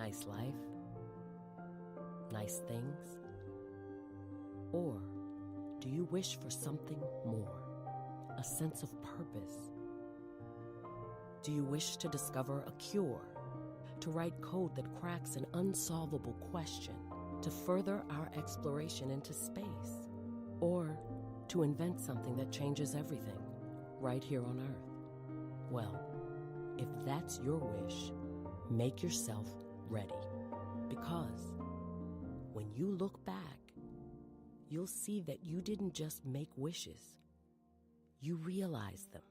nice life? Nice things? Or do you wish for something more, a sense of purpose? Do you wish to discover a cure, to write code that cracks an unsolvable question, to further our exploration into space, or to invent something that changes everything right here on Earth? Well, if that's your wish, make yourself ready. Because when you look back, you'll see that you didn't just make wishes, you realized them.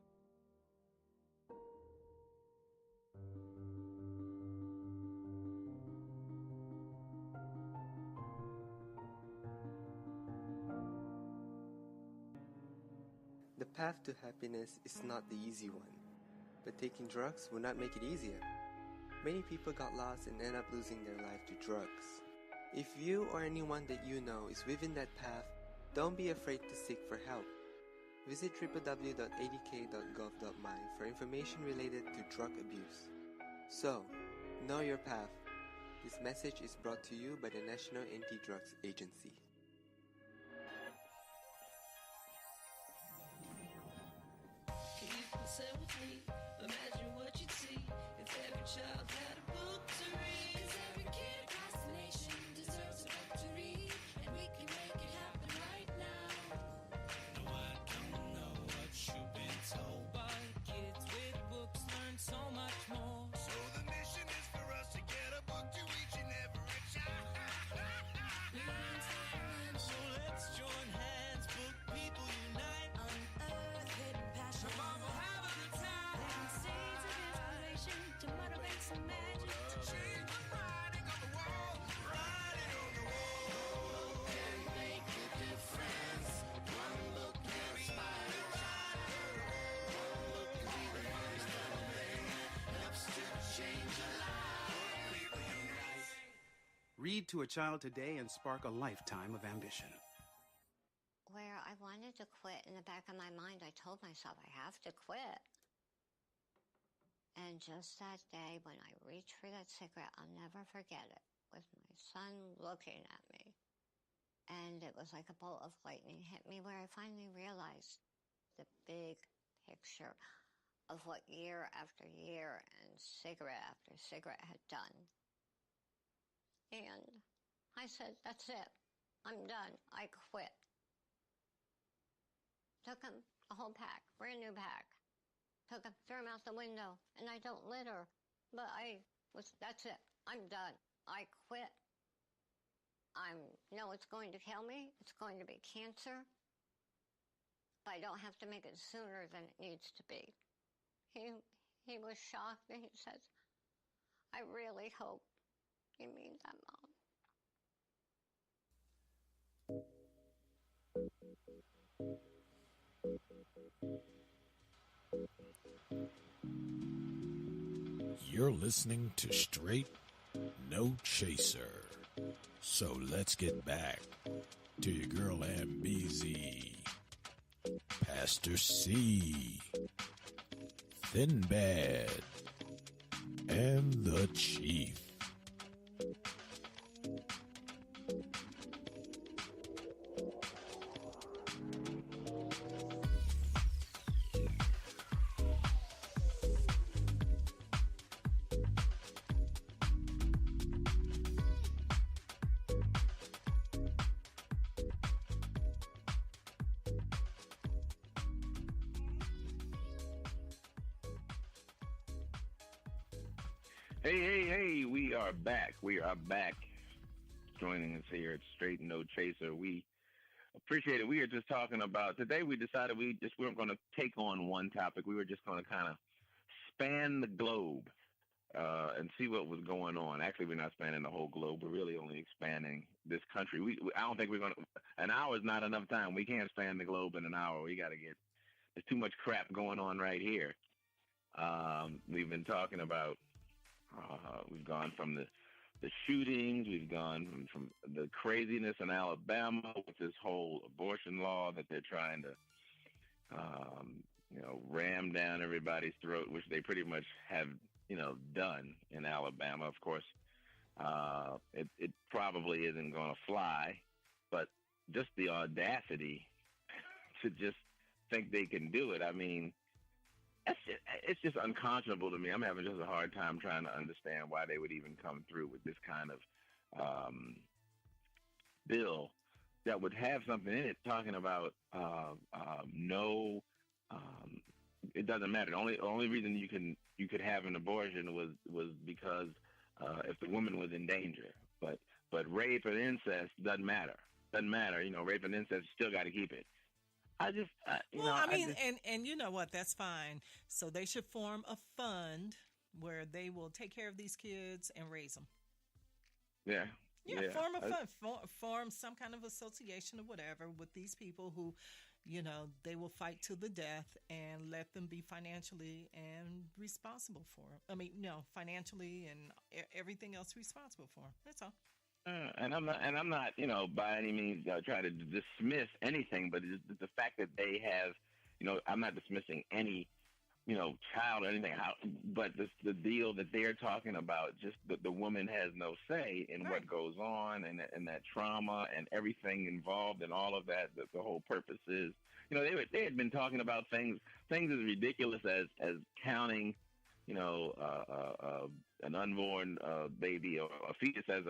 The path to happiness is not the easy one, but taking drugs will not make it easier. Many people got lost and end up losing their life to drugs. If you or anyone that you know is within that path, don't be afraid to seek for help. Visit www.adk.gov.my for information related to drug abuse. So, know your path. This message is brought to you by the National Anti-Drugs Agency. Say with me, imagine what you'd see if every child had a book to read. 'Cause every kid across the nation deserves a book to read, and we can make it happen right now. No, I don't know what you've been told, but kids with books learn so much more. So the mission is for us to get a book to each and every child. So let's join hands, book people unite, unearth hidden passion. To motivate some magic, to change the writing on the wall, writing on the wall. One book can make a difference. One book can inspire a child. One book can be the first thing that helps to change a life. People unite. Read to a child today and spark a lifetime of ambition. Where I wanted to quit, in the back of my mind, I told myself I have to quit. And just that day when I reached for that cigarette, I'll never forget it, with my son looking at me. And it was like a bolt of lightning hit me, where I finally realized the big picture of what year after year and cigarette after cigarette had done. And I said, that's it. I'm done. I quit. Took him a whole pack, brand new pack. Took him, threw him out the window, and I don't litter. But that's it. I'm done. I quit. No, it's going to kill me. It's going to be cancer. But I don't have to make it sooner than it needs to be. He was shocked, and he says, I really hope you mean that, Mom. You're listening to Straight No Chaser. So let's get back to your girl MBZ, Pastor C, Thin Bad, and the Chief. Hey, we are back. Joining us here at Straight No Chaser. We appreciate it. We are just talking about, today we decided we weren't going to take on one topic. We were just going to kind of span the globe and see what was going on. Actually, we're not spanning the whole globe. We're really only expanding this country. I don't think we're going to, an hour is not enough time. We can't span the globe in an hour. There's too much crap going on right here. We've been talking about, we've gone from the shootings, we've gone from the craziness in Alabama with this whole abortion law that they're trying to, ram down everybody's throat, which they pretty much have, done in Alabama. Of course, it probably isn't going to fly, but just the audacity to just think they can do it. I mean, it's just unconscionable to me. I'm having just a hard time trying to understand why they would even come through with this kind of bill that would have something in it talking about no. It doesn't matter. The only reason you could have an abortion was because if the woman was in danger. But rape and incest doesn't matter. Doesn't matter. Rape and incest, you still got to keep it. I just, and you know what? That's fine. So they should form a fund where they will take care of these kids and raise them. Yeah. Yeah, form a fund, form some kind of association or whatever with these people who, they will fight to the death and let them be financially and responsible for it. I mean, financially and everything else responsible for them. That's all. And I'm not, by any means trying to dismiss anything, but it's the fact that they have, I'm not dismissing any, child or anything. But the deal that they're talking about, just the woman has no say in what goes on and that trauma and everything involved and all of that. The whole purpose is, they had been talking about things as ridiculous as counting, an unborn baby or a fetus as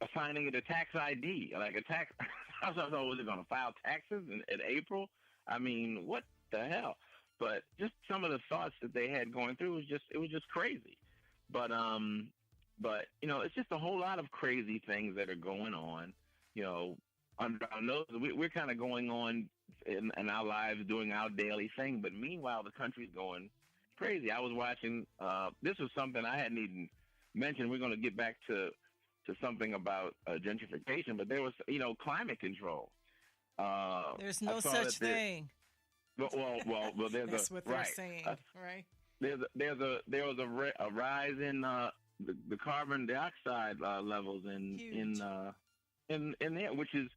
assigning it a tax ID, like a tax. I thought, was it going to file taxes in April? I mean, what the hell? But just some of the thoughts that they had going through was just crazy. But it's just a whole lot of crazy things that are going on. Under our nose, we're kind of going on in our lives doing our daily thing. But meanwhile, the country's going crazy. I was watching. This was something I hadn't even mentioned. We're going to get back to something about gentrification, but there was, climate control. There's no such thing. Well, there's That's what they're saying, right? There was a rise in the carbon dioxide levels in there, which is,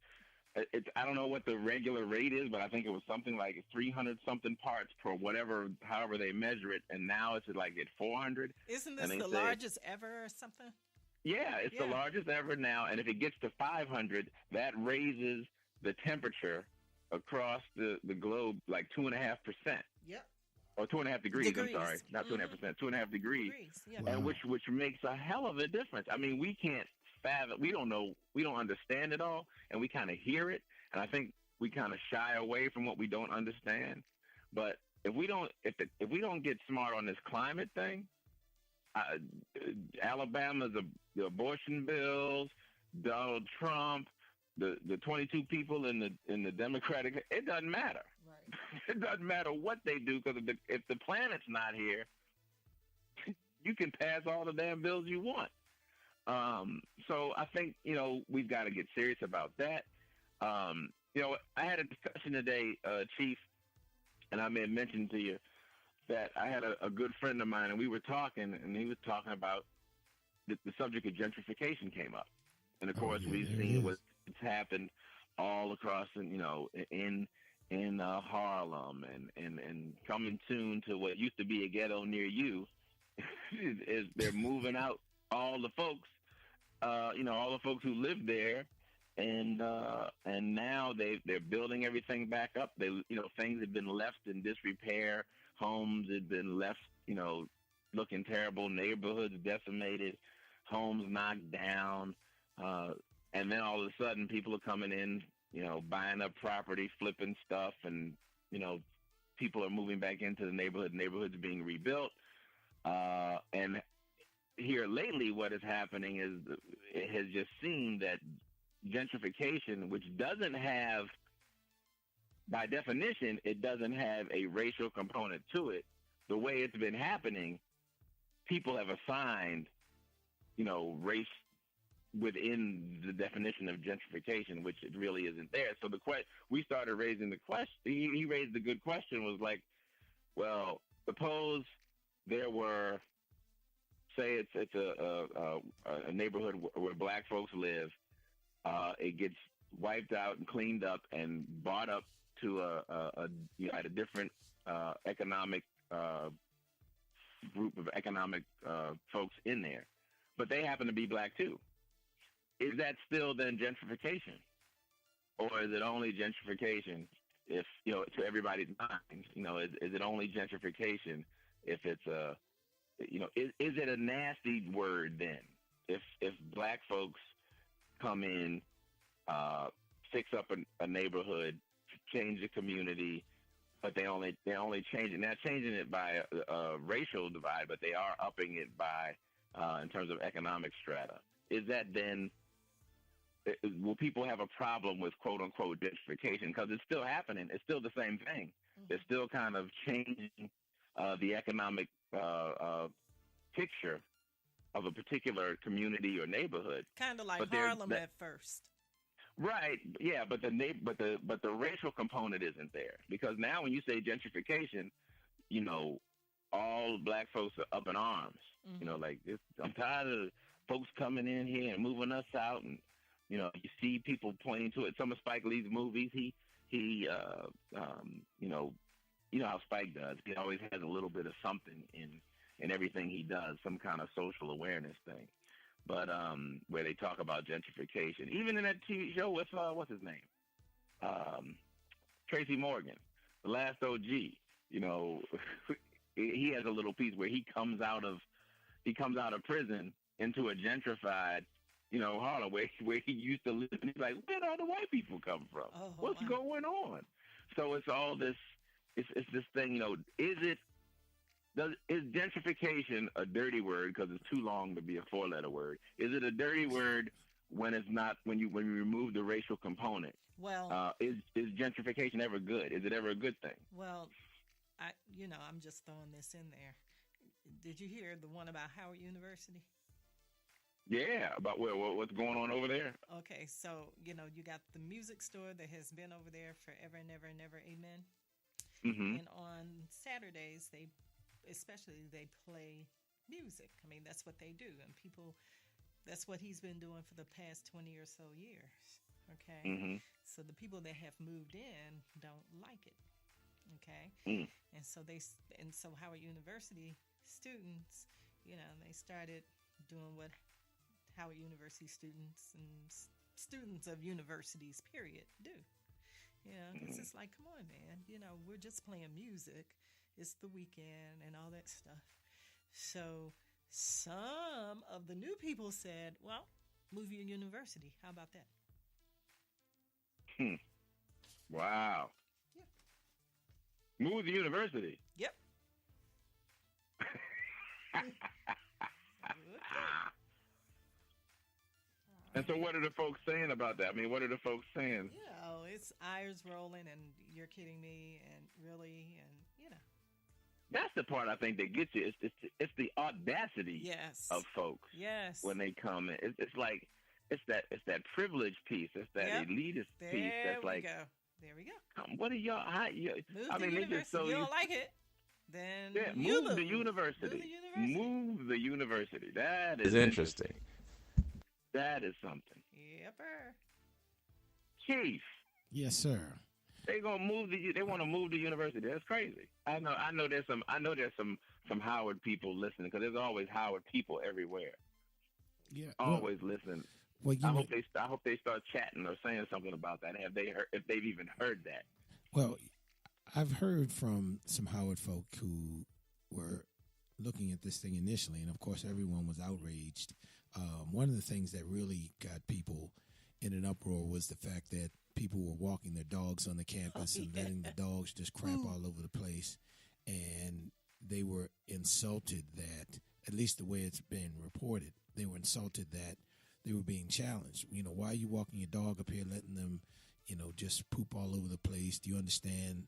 I don't know what the regular rate is, but I think it was something like 300 something parts per however they measure it, and now it's like at 400. Isn't this the largest ever or something? Yeah, it's the largest ever now, and if it gets to 500, that raises the temperature across the globe like 2.5%. Yep. Or 2.5 degrees. I'm sorry, not 2.5%, 2.5 degrees. Yeah. And which makes a hell of a difference. I mean, we can't fathom. We don't know. We don't understand it all, and we kind of hear it, and I think we kind of shy away from what we don't understand. But if we don't get smart on this climate thing, Alabama's the abortion bills, Donald Trump, the 22 people in the Democratic, it doesn't matter. Right. It doesn't matter what they do, because if the planet's not here, you can pass all the damn bills you want. So I think, we've got to get serious about that. I had a discussion today, Chief, and I may have mentioned to you that I had a good friend of mine, and we were talking, and he was talking about the subject of gentrification came up. And of course, we've seen what's happened all across, in Harlem and coming soon to what used to be a ghetto near you. is they're moving out all the folks, all the folks who lived there, and now they're building everything back up. Things have been left in disrepair. Homes had been left, looking terrible. Neighborhoods decimated. Homes knocked down. And then all of a sudden, people are coming in, buying up property, flipping stuff, and, people are moving back into the neighborhood. Neighborhoods being rebuilt. And here lately, what is happening is it has just seemed that gentrification, which doesn't have, by definition, it doesn't have a racial component to it. The way it's been happening, people have assigned, race within the definition of gentrification, which it really isn't there. So we started raising the question. He raised the good question, was like, well, suppose there were, say it's a neighborhood where black folks live. It gets wiped out and cleaned up and bought up to at a different economic group of economic folks in there, but they happen to be black too. Is that still then gentrification, or is it only gentrification if to everybody's mind? Is it only gentrification if it's a is it a nasty word then if black folks come in, fix up a neighborhood, change the community, but they only change it, not changing it by a racial divide, but they are upping it by in terms of economic strata. Is that then? Will people have a problem with quote unquote gentrification? Because it's still happening. It's still the same thing. Mm-hmm. It's still kind of changing the economic picture of a particular community or neighborhood. Kind of like Harlem at first. Right. Yeah, but the racial component isn't there, because now when you say gentrification, all black folks are up in arms. Mm-hmm. Like I'm tired of folks coming in here and moving us out, and you see people pointing to it. Some of Spike Lee's movies, he how Spike does. He always has a little bit of something in everything he does, some kind of social awareness thing. But where they talk about gentrification, even in that TV show with what's his name, Tracy Morgan, The Last OG. He has a little piece where he comes out of prison into a gentrified, Harlem, where he used to live, and he's like, where do all the white people come from? Oh, What's wow. going on? So it's all this. It's this thing. Is gentrification a dirty word because it's too long to be a four-letter word? Is it a dirty word when it's not, when you remove the racial component? Well, is gentrification ever good? Is it ever a good thing? well, I'm just throwing this in there. Did you hear the one about Howard University? Yeah, about what's going on over there. Okay, so you got the music store that has been over there forever and ever and ever. Amen. Mm-hmm. And on Saturdays, they play music. I mean, that's what they do, and that's what he's been doing for the past 20 or so years. Okay, Mm-hmm. so the people that have moved in don't like it. Okay, Mm. and so Howard University students, they started doing what Howard University students and students of universities, period, do. Because it's like, come on, man. We're just playing music. It's the weekend and all that stuff. So some of the new people said, well, move your university. How about that? Wow. Yeah. Move the university. Yep. And so what are the folks saying about that? I mean, what are the folks saying? It's eyes rolling and you're kidding me and really and That's the part I think that gets you. It's the audacity Yes. of folks Yes. when they come in. It's like it's that privilege piece. It's that Yep. elitist piece. That's like, there we go. what are y'all? Move I the mean, they university. just so You don't like it, then move the university. Move the university. That is interesting. That is something. Yepper. Chief, Yes, sir. they gonna move they want to move the university. That's crazy. I know there's some Howard people listening, because there's always Howard people everywhere. Yeah. Always listening. Well, I hope they start chatting or saying something about that. Have they heard, if they've even heard that? Well, I've heard from some Howard folk who were looking at this thing initially, and of course everyone was outraged. One of the things that really got people in an uproar was the fact that people were walking their dogs on the campus and letting the dogs just crap all over the place. And they were insulted that, at least the way it's been reported, they were insulted that they were being challenged. Why are you walking your dog up here, letting them, just poop all over the place? Do you understand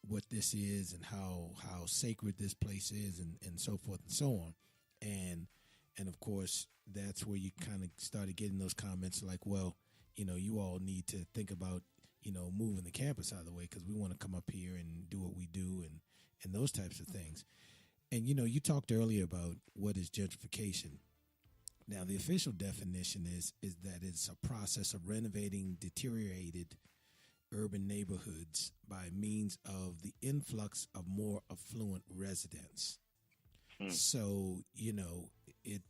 what this is and how sacred this place is, and so forth and so on? And of course, that's where you kind of started getting those comments like, well, you all need to think about, moving the campus out of the way, because we want to come up here and do what we do, and those types of things. And, you talked earlier about what is gentrification. Now, the official definition is that it's a process of renovating deteriorated urban neighborhoods by means of the influx of more affluent residents. So, you know, it